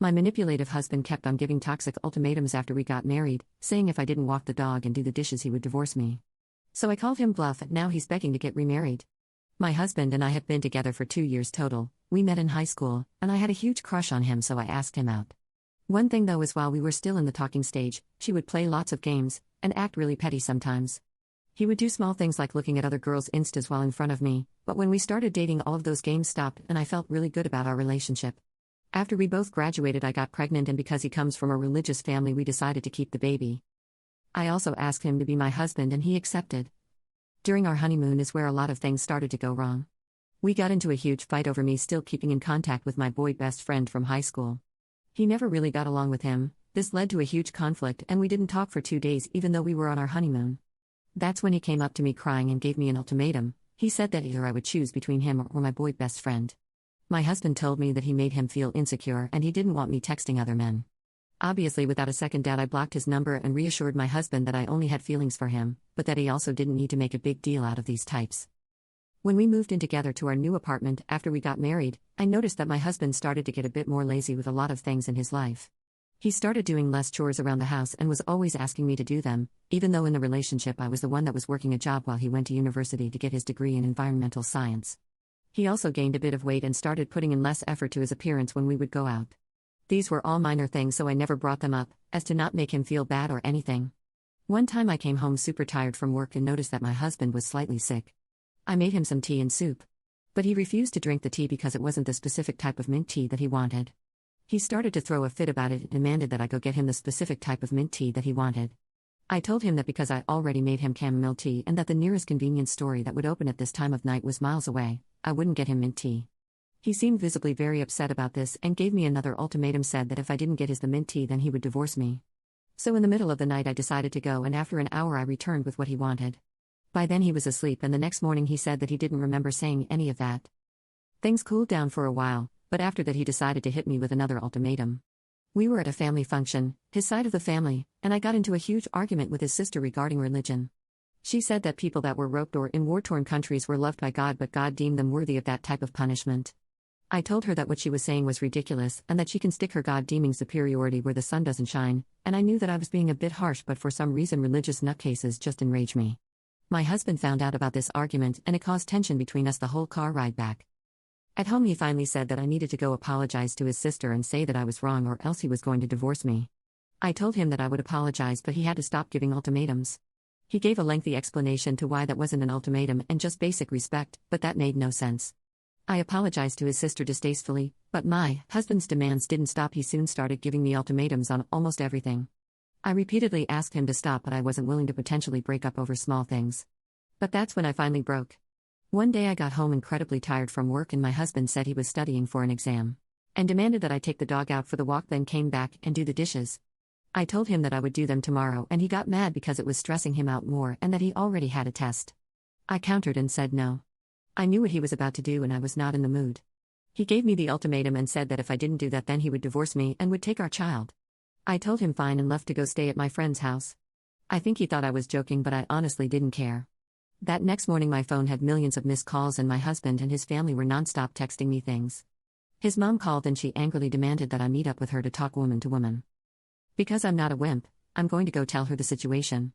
My manipulative husband kept on giving toxic ultimatums after we got married, saying if I didn't walk the dog and do the dishes he would divorce me. So I called him bluff and now he's begging to get remarried. My husband and I have been together for 2 years total. We met in high school, and I had a huge crush on him, so I asked him out. One thing though is while we were still in the talking stage, she would play lots of games, and act really petty sometimes. He would do small things like looking at other girls' instas while in front of me, but when we started dating all of those games stopped and I felt really good about our relationship. After we both graduated I got pregnant, and because he comes from a religious family we decided to keep the baby. I also asked him to be my husband and he accepted. During our honeymoon is where a lot of things started to go wrong. We got into a huge fight over me still keeping in contact with my boy best friend from high school. He never really got along with him. This led to a huge conflict and we didn't talk for 2 days even though we were on our honeymoon. That's when he came up to me crying and gave me an ultimatum. He said that either I would choose between him or my boy best friend. My husband told me that he made him feel insecure and he didn't want me texting other men. Obviously without a second doubt I blocked his number and reassured my husband that I only had feelings for him, but that he also didn't need to make a big deal out of these types. When we moved in together to our new apartment after we got married, I noticed that my husband started to get a bit more lazy with a lot of things in his life. He started doing less chores around the house and was always asking me to do them, even though in the relationship I was the one that was working a job while he went to university to get his degree in environmental science. He also gained a bit of weight and started putting in less effort to his appearance when we would go out. These were all minor things, so I never brought them up, as to not make him feel bad or anything. One time I came home super tired from work and noticed that my husband was slightly sick. I made him some tea and soup. But he refused to drink the tea because it wasn't the specific type of mint tea that he wanted. He started to throw a fit about it and demanded that I go get him the specific type of mint tea that he wanted. I told him that because I already made him chamomile tea and that the nearest convenience store that would open at this time of night was miles away, I wouldn't get him mint tea. He seemed visibly very upset about this and gave me another ultimatum, said that if I didn't get his the mint tea then he would divorce me. So in the middle of the night I decided to go, and after an hour I returned with what he wanted. By then he was asleep and the next morning he said that he didn't remember saying any of that. Things cooled down for a while, but after that he decided to hit me with another ultimatum. We were at a family function, his side of the family, and I got into a huge argument with his sister regarding religion. She said that people that were roped or in war-torn countries were loved by God, but God deemed them worthy of that type of punishment. I told her that what she was saying was ridiculous and that she can stick her God deeming superiority where the sun doesn't shine, and I knew that I was being a bit harsh, but for some reason religious nutcases just enraged me. My husband found out about this argument and it caused tension between us the whole car ride back. At home he finally said that I needed to go apologize to his sister and say that I was wrong or else he was going to divorce me. I told him that I would apologize, but he had to stop giving ultimatums. He gave a lengthy explanation to why that wasn't an ultimatum and just basic respect, but that made no sense. I apologized to his sister distastefully, but my husband's demands didn't stop. He soon started giving me ultimatums on almost everything. I repeatedly asked him to stop, but I wasn't willing to potentially break up over small things. But that's when I finally broke. One day I got home incredibly tired from work and my husband said he was studying for an exam, and demanded that I take the dog out for the walk, then came back and do the dishes. I told him that I would do them tomorrow and he got mad because it was stressing him out more and that he already had a test. I countered and said no. I knew what he was about to do and I was not in the mood. He gave me the ultimatum and said that if I didn't do that then he would divorce me and would take our child. I told him fine and left to go stay at my friend's house. I think he thought I was joking, but I honestly didn't care. That next morning my phone had millions of missed calls and my husband and his family were non-stop texting me things. His mom called and she angrily demanded that I meet up with her to talk woman to woman. Because I'm not a wimp, I'm going to go tell her the situation.